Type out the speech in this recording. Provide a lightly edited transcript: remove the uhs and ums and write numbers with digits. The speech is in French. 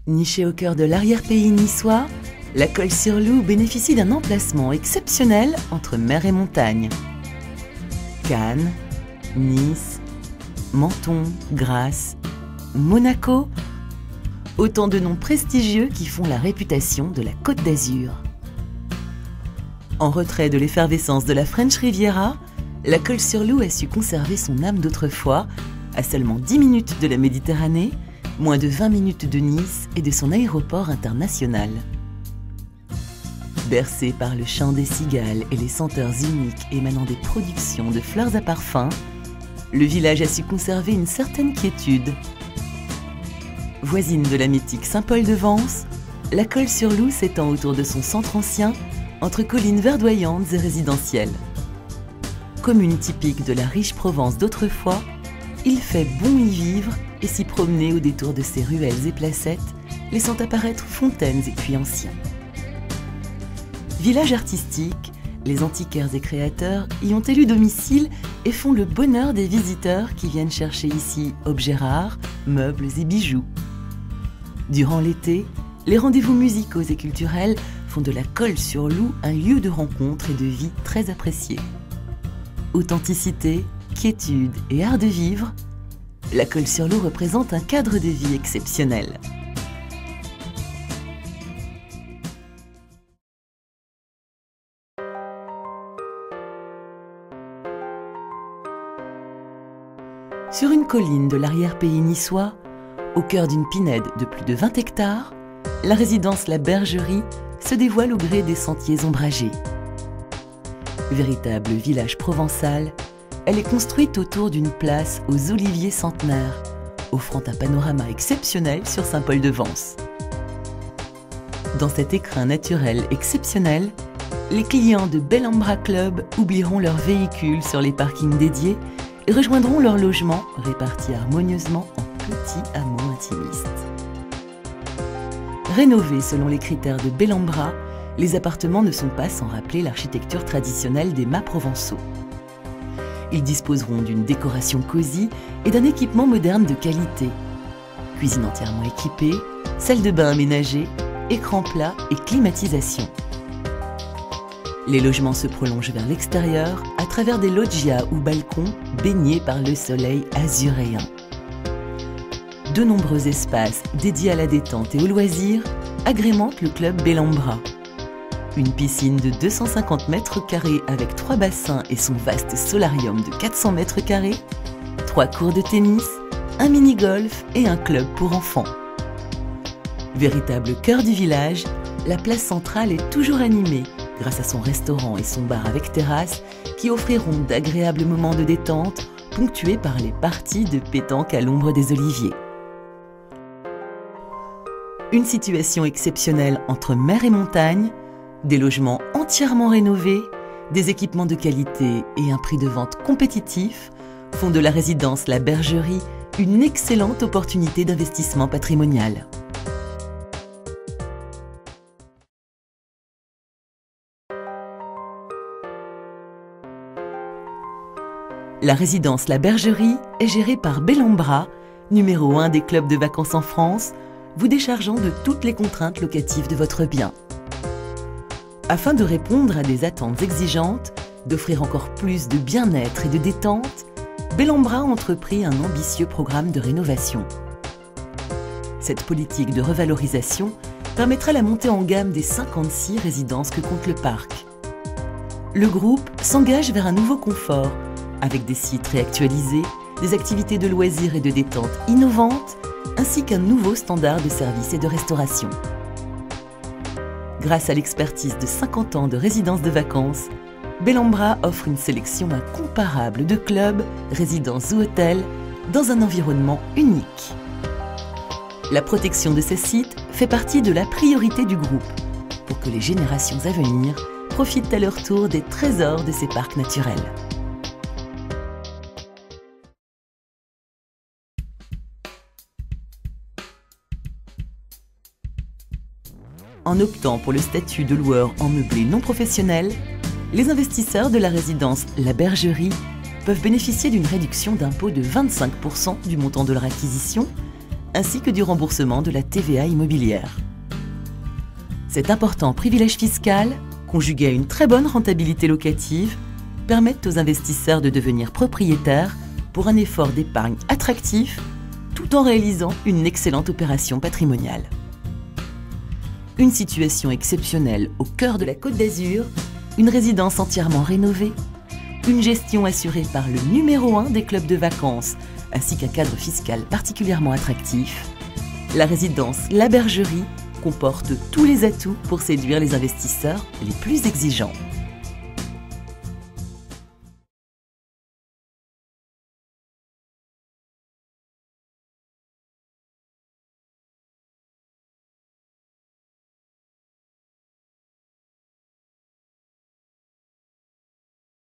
Nichée au cœur de l'arrière-pays niçois, la Colle-sur-Loup bénéficie d'un emplacement exceptionnel entre mer et montagne. Cannes, Nice, Menton, Grasse, Monaco, autant de noms prestigieux qui font la réputation de la Côte d'Azur. En retrait de l'effervescence de la French Riviera, la Colle-sur-Loup a su conserver son âme d'autrefois, à seulement 10 minutes de la Méditerranée, moins de 20 minutes de Nice et de son aéroport international. Bercé par le chant des cigales et les senteurs uniques émanant des productions de fleurs à parfum, le village a su conserver une certaine quiétude. Voisine de la mythique Saint-Paul-de-Vence, la Colle-sur-Loup s'étend autour de son centre ancien, entre collines verdoyantes et résidentielles. Commune typique de la riche Provence d'autrefois, il fait bon y vivre et s'y promener au détour de ses ruelles et placettes, laissant apparaître fontaines et puits anciens. Village artistique, les antiquaires et créateurs y ont élu domicile et font le bonheur des visiteurs qui viennent chercher ici objets rares, meubles et bijoux. Durant l'été, les rendez-vous musicaux et culturels font de la Colle-sur-Loup un lieu de rencontre et de vie très apprécié. Authenticité, quiétude et art de vivre, la Colle-sur-Loup représente un cadre de vie exceptionnel. Sur une colline de l'arrière-pays niçois, au cœur d'une pinède de plus de 20 hectares, la résidence La Bergerie se dévoile au gré des sentiers ombragés. Véritable village provençal, elle est construite autour d'une place aux oliviers centenaires, offrant un panorama exceptionnel sur Saint-Paul-de-Vence. Dans cet écrin naturel exceptionnel, les clients de Bellambra Club oublieront leurs véhicules sur les parkings dédiés et rejoindront leur logement répartis harmonieusement en petits hameaux intimistes. Rénovés selon les critères de Bellambra, les appartements ne sont pas sans rappeler l'architecture traditionnelle des mâts provençaux. Ils disposeront d'une décoration cosy et d'un équipement moderne de qualité. Cuisine entièrement équipée, salle de bain aménagée, écran plat et climatisation. Les logements se prolongent vers l'extérieur à travers des loggias ou balcons baignés par le soleil azuréen. De nombreux espaces dédiés à la détente et aux loisirs agrémentent le club Bellambra. Une piscine de 250 mètres carrés avec 3 bassins et son vaste solarium de 400 mètres carrés, 3 cours de tennis, un mini-golf et un club pour enfants. Véritable cœur du village, la place centrale est toujours animée grâce à son restaurant et son bar avec terrasse qui offriront d'agréables moments de détente ponctués par les parties de pétanque à l'ombre des oliviers. Une situation exceptionnelle entre mer et montagne, des logements entièrement rénovés, des équipements de qualité et un prix de vente compétitif font de la résidence La Bergerie une excellente opportunité d'investissement patrimonial. La résidence La Bergerie est gérée par Bellambra, numéro 1 des clubs de vacances en France, vous déchargeant de toutes les contraintes locatives de votre bien. Afin de répondre à des attentes exigeantes, d'offrir encore plus de bien-être et de détente, Bellambra a entrepris un ambitieux programme de rénovation. Cette politique de revalorisation permettra la montée en gamme des 56 résidences que compte le parc. Le groupe s'engage vers un nouveau confort, avec des sites réactualisés, des activités de loisirs et de détente innovantes, ainsi qu'un nouveau standard de service et de restauration. Grâce à l'expertise de 50 ans de résidence de vacances, Bellambra offre une sélection incomparable de clubs, résidences ou hôtels dans un environnement unique. La protection de ces sites fait partie de la priorité du groupe pour que les générations à venir profitent à leur tour des trésors de ces parcs naturels. En optant pour le statut de loueur en meublé non professionnel, les investisseurs de la résidence La Bergerie peuvent bénéficier d'une réduction d'impôt de 25% du montant de leur acquisition, ainsi que du remboursement de la TVA immobilière. Cet important privilège fiscal, conjugué à une très bonne rentabilité locative, permettent aux investisseurs de devenir propriétaires pour un effort d'épargne attractif, tout en réalisant une excellente opération patrimoniale. Une situation exceptionnelle au cœur de la Côte d'Azur, une résidence entièrement rénovée, une gestion assurée par le numéro 1 des clubs de vacances, ainsi qu'un cadre fiscal particulièrement attractif, la résidence La Bergerie comporte tous les atouts pour séduire les investisseurs les plus exigeants.